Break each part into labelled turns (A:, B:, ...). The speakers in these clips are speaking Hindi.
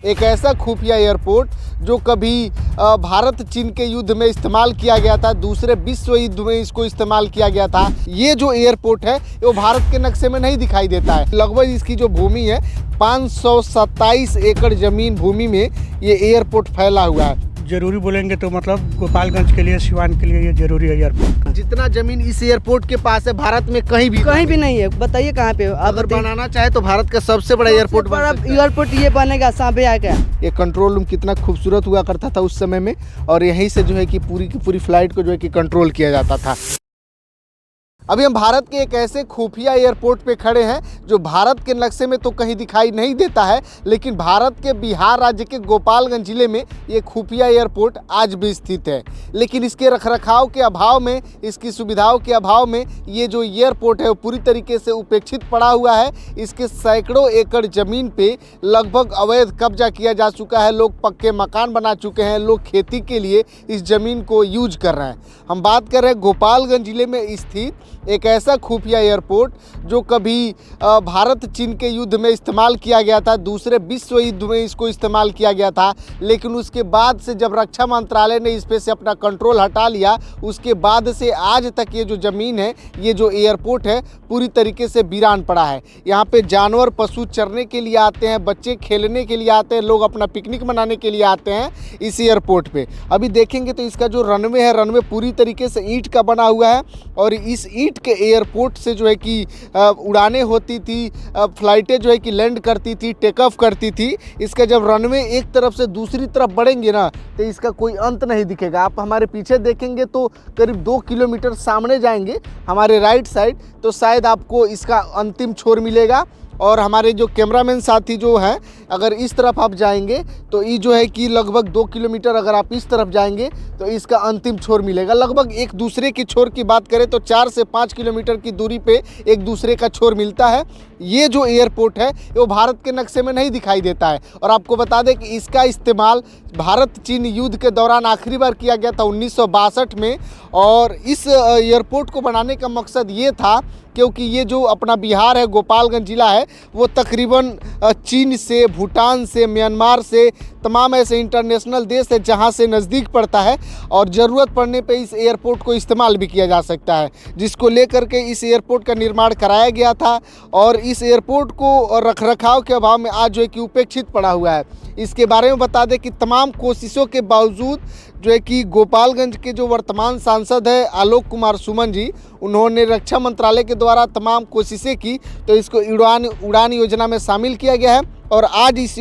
A: एक ऐसा खुफिया एयरपोर्ट जो कभी भारत चीन के युद्ध में इस्तेमाल किया गया था, दूसरे विश्व युद्ध में इसको इस्तेमाल किया गया था। ये जो एयरपोर्ट है वो भारत के नक्शे में नहीं दिखाई देता है। लगभग इसकी जो भूमि है 527 एकड़ जमीन भूमि में ये एयरपोर्ट फैला हुआ है।
B: जरूरी बोलेंगे तो मतलब गोपालगंज के लिए, सिवान के लिए ये जरूरी है एयरपोर्ट।
A: जितना जमीन इस एयरपोर्ट के पास है भारत में कहीं भी
C: नहीं है। बताइए कहाँ पे
A: अगर बनाना चाहे तो भारत का सबसे बड़ा एयरपोर्ट
C: एयरपोर्ट ये बनेगा सांबे आ गया।
A: ये कंट्रोल रूम कितना खूबसूरत हुआ करता था उस समय में, और यहीं से जो है कि पूरी की पूरी फ्लाइट को जो है कि कंट्रोल किया जाता था। अभी हम भारत के एक ऐसे खुफिया एयरपोर्ट पे खड़े हैं जो भारत के नक्शे में तो कहीं दिखाई नहीं देता है, लेकिन भारत के बिहार राज्य के गोपालगंज जिले में ये खुफिया एयरपोर्ट आज भी स्थित है। लेकिन इसके रखरखाव के अभाव में, इसकी सुविधाओं के अभाव में ये जो एयरपोर्ट है वो पूरी तरीके से उपेक्षित पड़ा हुआ है। इसके सैकड़ों एकड़ ज़मीन पे लगभग अवैध कब्जा किया जा चुका है। लोग पक्के मकान बना चुके हैं, लोग खेती के लिए इस ज़मीन को यूज कर रहे हैं। हम बात कर रहे हैं गोपालगंज जिले में स्थित एक ऐसा खुफिया एयरपोर्ट जो कभी भारत चीन के युद्ध में इस्तेमाल किया गया था, दूसरे विश्व युद्ध में इसको इस्तेमाल किया गया था। लेकिन उसके बाद से जब रक्षा मंत्रालय ने इस पे से अपना कंट्रोल हटा लिया, उसके बाद से आज तक ये जो ज़मीन है, ये जो एयरपोर्ट है पूरी तरीके से वीरान पड़ा है। यहाँ पे जानवर पशु चरने के लिए आते हैं, बच्चे खेलने के लिए आते हैं, लोग अपना पिकनिक मनाने के लिए आते हैं इस एयरपोर्ट पे। अभी देखेंगे तो इसका जो रनवे है, रनवे पूरी तरीके से ईंट का बना हुआ है, और इस ईंट के एयरपोर्ट से जो है कि उड़ानें होती थी, फ्लाइटें जो है कि लैंड करती थी, टेक ऑफ करती थी। इसका जब रनवे एक तरफ से दूसरी तरफ बढ़ेंगे ना तो इसका कोई अंत नहीं दिखेगा। आप हमारे पीछे देखेंगे तो करीब 2 किलोमीटर सामने जाएंगे हमारे राइट साइड तो शायद आपको इसका अंतिम छोर मिलेगा। और हमारे जो कैमरामैन साथी जो हैं, अगर इस तरफ आप जाएंगे तो ये जो है कि लगभग 2 किलोमीटर अगर आप इस तरफ जाएंगे तो इसका अंतिम छोर मिलेगा। लगभग एक दूसरे की छोर की बात करें तो 4 से 5 किलोमीटर की दूरी पे एक दूसरे का छोर मिलता है। ये जो एयरपोर्ट है वो भारत के नक्शे में नहीं दिखाई देता है। और आपको बता दें कि इसका इस्तेमाल भारत चीन युद्ध के दौरान आखिरी बार किया गया था 1962 में। और इस एयरपोर्ट को बनाने का मकसद ये था क्योंकि ये जो अपना बिहार है, गोपालगंज जिला है, वो तकरीबन चीन से, भूटान से, म्यांमार से, तमाम ऐसे इंटरनेशनल देश है जहाँ से नज़दीक पड़ता है, और ज़रूरत पड़ने पे इस एयरपोर्ट को इस्तेमाल भी किया जा सकता है, जिसको लेकर के इस एयरपोर्ट का निर्माण कराया गया था। और इस एयरपोर्ट को रखरखाव के अभाव में आज जो है कि उपेक्षित पड़ा हुआ है। इसके बारे में बता दें कि तमाम कोशिशों के बावजूद जो है कि गोपालगंज के जो वर्तमान सांसद है आलोक कुमार सुमन जी, उन्होंने रक्षा मंत्रालय के द्वारा तमाम कोशिशें की तो इसको उड़ान योजना में शामिल किया गया है। और आज इस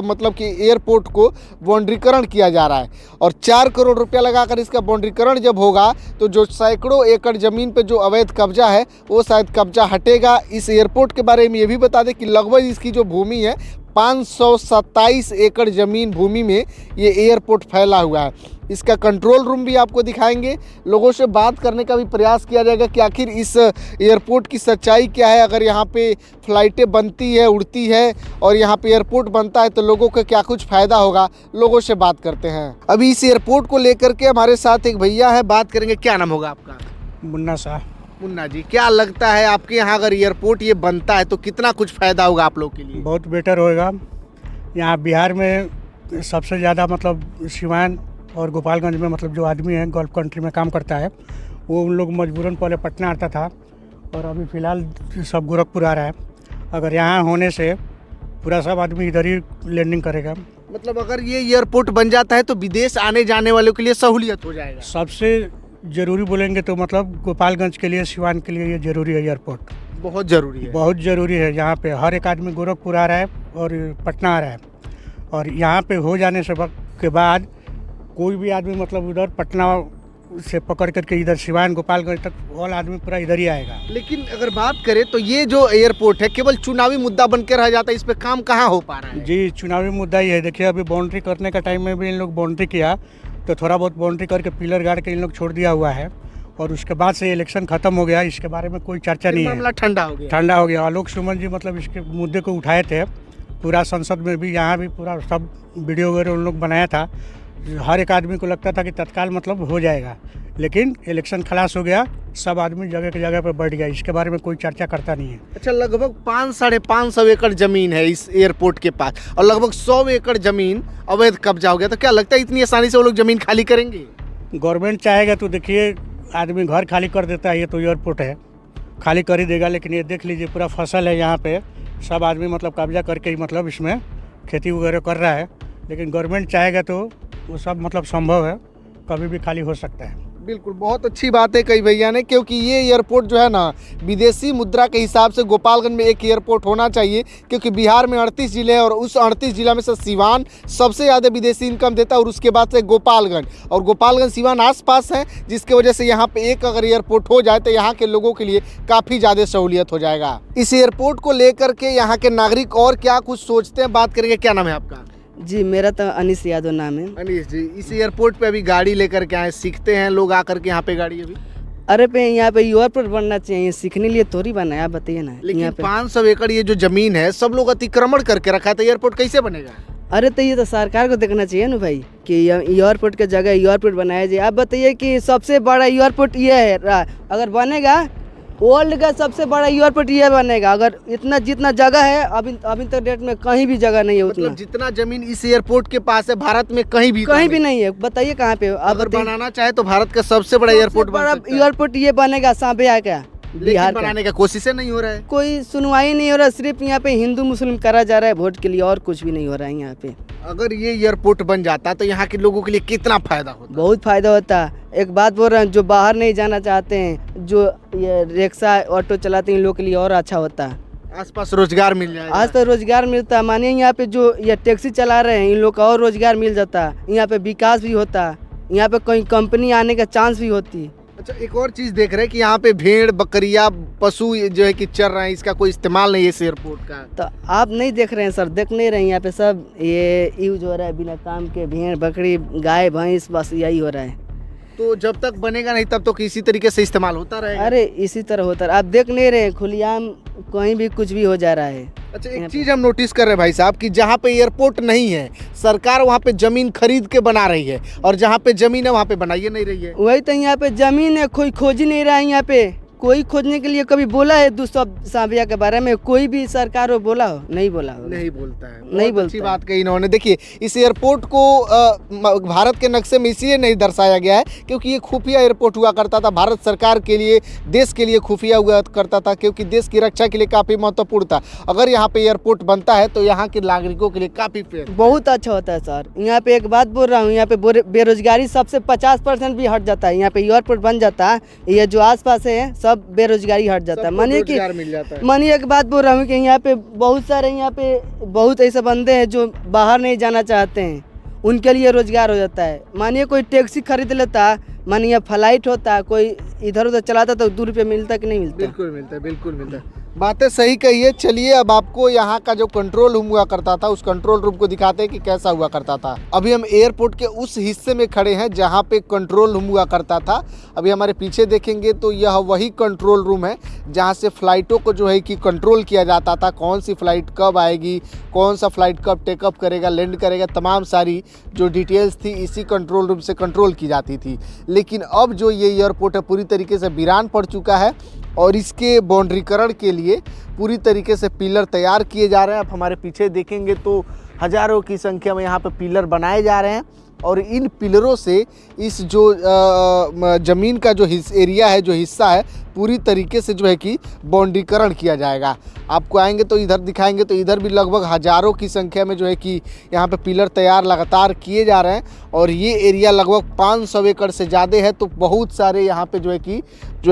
A: मतलब कि एयरपोर्ट को बाउंड्रीकरण किया जा रहा है, और 4 करोड़ रुपया लगाकर इसका बाउंड्रीकरण जब होगा तो जो सैकड़ों एकड़ ज़मीन पे जो अवैध कब्जा है वो शायद कब्जा हटेगा। इस एयरपोर्ट के बारे में ये भी बता दें कि लगभग इसकी जो भूमि है 527 एकड़ ज़मीन भूमि में ये एयरपोर्ट फैला हुआ है। इसका कंट्रोल रूम भी आपको दिखाएंगे, लोगों से बात करने का भी प्रयास किया जाएगा कि आखिर इस एयरपोर्ट की सच्चाई क्या है। अगर यहाँ पे फ़्लाइटें बनती है, उड़ती है, और यहाँ पे एयरपोर्ट बनता है तो लोगों को क्या कुछ फ़ायदा होगा, लोगों से बात करते हैं। अभी इस एयरपोर्ट को लेकर के हमारे साथ एक भैया है, बात करेंगे। क्या नाम होगा आपका?
B: मुन्ना शाह।
A: मुन्ना जी, क्या लगता है आपके यहाँ अगर एयरपोर्ट ये बनता है तो कितना कुछ फ़ायदा होगा आप लोग के लिए?
B: बहुत बेटर होएगा। यहाँ बिहार में सबसे ज़्यादा मतलब सिवान और गोपालगंज में मतलब जो आदमी है गल्फ कंट्री में काम करता है, वो उन लोग मजबूरन पहले पटना आता था और अभी फ़िलहाल सब गोरखपुर आ रहा है। अगर यहाँ होने से पूरा सब आदमी इधर ही लैंडिंग करेगा।
A: मतलब अगर ये एयरपोर्ट बन जाता है तो विदेश आने जाने वालों के लिए सहूलियत हो जाएगा।
B: सबसे ज़रूरी बोलेंगे तो मतलब गोपालगंज के लिए, सिवान के लिए ये ज़रूरी है एयरपोर्ट।
A: बहुत ज़रूरी है,
B: बहुत ज़रूरी है। यहाँ पे हर एक आदमी गोरखपुर आ रहा है और पटना आ रहा है, और यहाँ पे हो जाने से के बाद कोई भी आदमी मतलब उधर पटना से पकड़ करके इधर सिवान गोपालगंज तक ऑल आदमी पूरा इधर ही आएगा।
A: लेकिन अगर बात करें तो ये जो एयरपोर्ट है केवल चुनावी मुद्दा बन के रह जाता है, इस पे काम कहाँ हो पा रहा है?
B: जी, चुनावी मुद्दा ही है। देखिए अभी बाउंड्री करने का टाइम में भी इन लोग बाउंड्री किया तो थोड़ा बहुत बाउंड्री करके पिलर गाड़ के इन लोग छोड़ दिया हुआ है, और उसके बाद से इलेक्शन खत्म हो गया, इसके बारे में कोई चर्चा नहीं है।
A: मामला ठंडा हो गया।
B: आलोक सुमन जी मतलब इसके मुद्दे को उठाए थे पूरा संसद में भी, यहाँ भी पूरा सब वीडियो वगैरह उन लोग बनाया था। हर एक आदमी को लगता था कि तत्काल मतलब हो जाएगा, लेकिन इलेक्शन खलास हो गया, सब आदमी जगह की जगह पर बैठ गया, इसके बारे में कोई चर्चा करता नहीं है।
A: अच्छा, लगभग 500-550 एकड़ जमीन है इस एयरपोर्ट के पास और लगभग 100 एकड़ जमीन अवैध कब्जा हो गया, तो क्या लगता है इतनी आसानी से वो लोग जमीन खाली करेंगे?
B: गवर्नमेंट चाहेगा तो देखिए आदमी घर खाली कर देता है, ये तो एयरपोर्ट है, खाली कर ही देगा। लेकिन ये देख लीजिए पूरा फसल है यहाँ पे, सब आदमी मतलब कब्जा करके ही मतलब इसमें खेती वगैरह कर रहा है। लेकिन गवर्नमेंट चाहेगा तो वो सब मतलब संभव है, कभी भी खाली हो सकता है।
A: बिल्कुल, बहुत अच्छी बात है कई भैया ने, क्योंकि ये एयरपोर्ट जो है ना विदेशी मुद्रा के हिसाब से गोपालगंज में एक एयरपोर्ट होना चाहिए, क्योंकि बिहार में 38 जिले हैं और उस 38 जिला में से सिवान सबसे ज़्यादा विदेशी इनकम देता है और उसके बाद से गोपालगंज, और गोपालगंज सिवान आसपास है, जिसकी वजह से यहाँ पे एक अगर एयरपोर्ट हो जाए तो यहाँ के लोगों के लिए काफ़ी ज़्यादा सहूलियत हो जाएगा। इस एयरपोर्ट को लेकर के यहाँ के नागरिक और क्या कुछ सोचते हैं, बात करेंगे। क्या नाम है आपका?
C: जी, मेरा तो अनीस यादव नाम है।
A: अनीश जी, इस एयरपोर्ट पे अभी गाड़ी लेकर के आए, सीखते हैं लोग आकर के यहाँ पे गाड़ी अभी?
C: अरे पे यहाँ पे एयरपोर्ट बनना चाहिए, सीखने लिए थोड़ी बना है, आप बताइए ना।
A: लेकिन
C: यहाँ पे
A: 500 एकड़ ये जो जमीन है सब लोग अतिक्रमण करके रखा है, तो एयरपोर्ट कैसे बनेगा?
C: अरे तो ये तो सरकार को देखना चाहिए ना भाई कि एयरपोर्ट के जगह एयरपोर्ट बनाया जाए। आप बताइए कि सबसे बड़ा एयरपोर्ट ये है, अगर बनेगा वर्ल्ड का सबसे बड़ा एयरपोर्ट ये बनेगा। अगर इतना जितना जगह है अभी तक डेट में कहीं भी जगह नहीं है उतना।
A: मतलब जितना जमीन इस एयरपोर्ट के पास है भारत में कहीं भी
C: नहीं है। बताइए कहाँ पे?
A: अगर बनाना चाहे तो भारत का सबसे बड़ा एयरपोर्ट बन सकता है।
C: एयरपोर्ट ये बनेगा सांबिया का,
A: बिहार बनाने का कोशिशें नहीं हो रहा है,
C: कोई सुनवाई नहीं हो रहा। सिर्फ यहाँ पे हिंदू मुस्लिम करा जा रहा है वोट के लिए, और कुछ भी नहीं हो रहा है यहाँ पे।
A: अगर ये एयरपोर्ट बन जाता तो यहाँ के लोगों के लिए कितना फायदा होता?
C: बहुत फायदा होता। एक बात बोल रहे हैं, जो बाहर नहीं जाना चाहते हैं, जो ये रिक्शा ऑटो चलाते हैं, इन लोगों के लिए और अच्छा होता।
A: आसपास रोजगार मिल जाएगा।
C: आज तो रोजगार मिलता। मानिए यहाँ पे जो ये टैक्सी चला रहे हैं, इन लोग का और रोजगार मिल जाता, यहाँ पे विकास भी होता, यहाँ पे कोई कंपनी आने का चांस भी होती।
A: अच्छा, एक और चीज़ देख रहे हैं कि यहाँ पे भेड़ बकरियाँ पशु जो है कि चर रहे हैं, इसका कोई इस्तेमाल नहीं है इस एयरपोर्ट का।
C: तो आप नहीं देख रहे हैं सर, देख नहीं रहे हैं, यहाँ पे सब ये यूज हो रहा है बिना काम के, भेड़ बकरी गाय भैंस, बस यही हो रहा है।
A: तो जब तक बनेगा नहीं तब तो किसी तरीके से इस्तेमाल होता रहेगा।
C: अरे इसी तरह होता है, आप देख नहीं रहे हैं, खुलेआम कहीं भी कुछ भी हो जा रहा है।
A: अच्छा, एक चीज़ हम नोटिस कर रहे हैं भाई साहब कि जहाँ पे एयरपोर्ट नहीं है सरकार वहाँ पे जमीन खरीद के बना रही है, और जहाँ पे जमीन है वहाँ पे बनाइए नहीं रही है।
C: वही तो, यहाँ पे जमीन है, कोई खोज ही नहीं रहा है। यहाँ पे कोई खोजने के लिए कभी बोला है दूसरा सांबिया के बारे में? कोई भी सरकार हो बोला हो? नहीं बोला हो,
A: नहीं बोलता है।
C: नहीं बोलता।
A: अच्छी बात कही इन्होंने। देखिए, इस एयरपोर्ट को भारत के नक्शे में इसलिए नहीं दर्शाया गया है क्योंकि ये खुफिया एयरपोर्ट हुआ करता था, भारत सरकार के लिए, देश के लिए खुफिया हुआ करता था, क्योंकि देश की रक्षा के लिए काफ़ी महत्वपूर्ण था। अगर यहाँ पे एयरपोर्ट बनता है तो यहाँ के नागरिकों के लिए काफ़ी
C: बहुत अच्छा होता है सर। यहाँ पे एक बात बोल रहा हूँ, यहाँ पे बेरोजगारी सबसे 50% भी हट जाता है। यहाँ पे एयरपोर्ट बन जाता है, ये जो आसपास है सब बेरोजगारी हट जाता है। मानिए एक बात बोल रहा हूँ कि यहाँ पे बहुत ऐसे बंदे हैं जो बाहर नहीं जाना चाहते हैं, उनके लिए रोजगार हो जाता है। मानिए कोई टैक्सी खरीद लेता, मानिए फ्लाइट होता, कोई इधर उधर चलाता तो 2 रुपये मिलता कि नहीं मिलता?
A: बिल्कुल मिलता है, बिल्कुल मिलता है। बातें सही कही है। चलिए अब आपको यहाँ का जो कंट्रोल रूम हुआ करता था उस कंट्रोल रूम को दिखाते हैं कि कैसा हुआ करता था। अभी हम एयरपोर्ट के उस हिस्से में खड़े हैं जहाँ पे कंट्रोल रूम हुआ करता था। अभी हमारे पीछे देखेंगे तो यह वही कंट्रोल रूम है जहाँ से फ़्लाइटों को जो है कि कंट्रोल किया जाता था, कौन सी फ़्लाइट कब आएगी, कौन सा फ़्लाइट कब टेकअप करेगा, लैंड करेगा, तमाम सारी जो डिटेल्स थी इसी कंट्रोल रूम से कंट्रोल की जाती थी। लेकिन अब जो ये एयरपोर्ट है पूरी तरीके से वीरान पड़ चुका है और इसके बाउंड्रीकरण के लिए पूरी तरीके से पिलर तैयार किए जा रहे हैं। आप हमारे पीछे देखेंगे तो हज़ारों की संख्या में यहाँ पे पिलर बनाए जा रहे हैं और इन पिलरों से इस जो ज़मीन का जो एरिया है, जो हिस्सा है, पूरी तरीके से जो है कि बाउंड्रीकरण किया जाएगा। आपको आएंगे तो इधर दिखाएंगे तो इधर भी लगभग हज़ारों की संख्या में जो है कि यहाँ पे पिलर तैयार लगातार किए जा रहे हैं और ये एरिया लगभग 500 एकड़ से ज़्यादा है। तो बहुत सारे यहाँ पे जो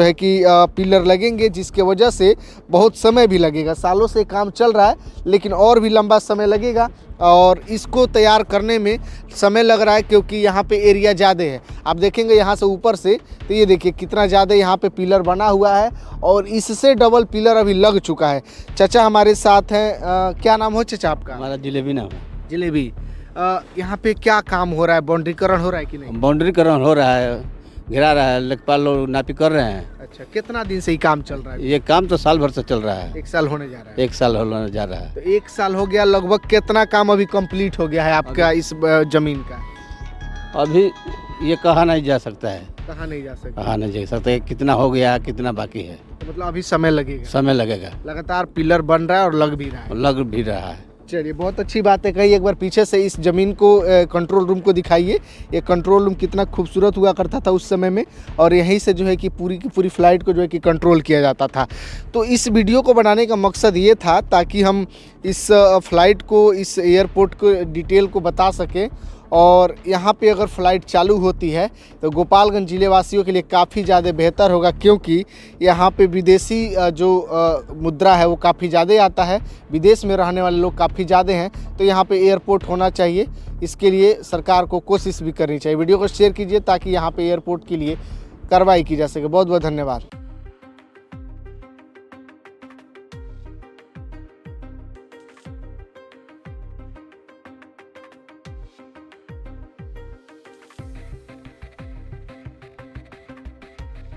A: है कि पिलर लगेंगे, जिसके वजह से बहुत समय भी लगेगा। सालों से काम चल रहा है लेकिन और भी लंबा समय लगेगा और इसको तैयार करने में समय लग रहा है क्योंकि यहाँ पे एरिया ज़्यादा है। आप देखेंगे यहाँ से ऊपर से तो ये देखिए कितना ज़्यादा यहाँ पे पिलर बना हुआ है और इससे डबल पिलर अभी लग चुका है। चाचा हमारे साथ हैं, क्या नाम हो चाचा आपका?
D: हमारा जिलेबी नाम है।
A: जिलेबी। यहाँ पे क्या काम हो रहा है, बाउंड्रीकरण हो रहा है कि नहीं?
D: बाउंड्रीकरण हो रहा है, घेरा रहा है, लेखपाल लोग नापी कर रहे हैं।
A: अच्छा, कितना दिन से ये काम चल रहा है?
D: ये काम तो साल भर से चल रहा है।
A: 1 साल होने जा रहा है।
D: 1 साल होने जा रहा है।
A: तो 1 साल हो गया, लगभग कितना काम अभी कंप्लीट हो गया है आपका इस जमीन का?
D: अभी ये कहा नहीं जा सकता है,
A: कहाँ नहीं जा सकते?
D: कहा नहीं जा सकता है कितना हो गया कितना बाकी है,
A: तो मतलब अभी समय लगेगा,
D: समय लगेगा,
A: लगातार पिलर बन रहा है और लग भी रहा है।
D: लग भी रहा है।
A: चलिए, बहुत अच्छी बात है कही। एक बार पीछे से इस ज़मीन को कंट्रोल रूम को दिखाइए। ये कंट्रोल रूम कितना खूबसूरत हुआ करता था उस समय में, और यहीं से जो है कि पूरी की पूरी फ़्लाइट को जो है कि कंट्रोल किया जाता था। तो इस वीडियो को बनाने का मकसद ये था ताकि हम इस फ़्लाइट को, इस एयरपोर्ट को डिटेल को बता सकें, और यहाँ पे अगर फ़्लाइट चालू होती है तो गोपालगंज ज़िले वासियों के लिए काफ़ी ज़्यादा बेहतर होगा, क्योंकि यहाँ पे विदेशी जो मुद्रा है वो काफ़ी ज़्यादा आता है, विदेश में रहने वाले लोग काफ़ी ज़्यादा हैं। तो यहाँ पे एयरपोर्ट होना चाहिए, इसके लिए सरकार को कोशिश भी करनी चाहिए। वीडियो को शेयर कीजिए ताकि यहाँ पे एयरपोर्ट के लिए कार्रवाई की जा सके। बहुत बहुत धन्यवाद।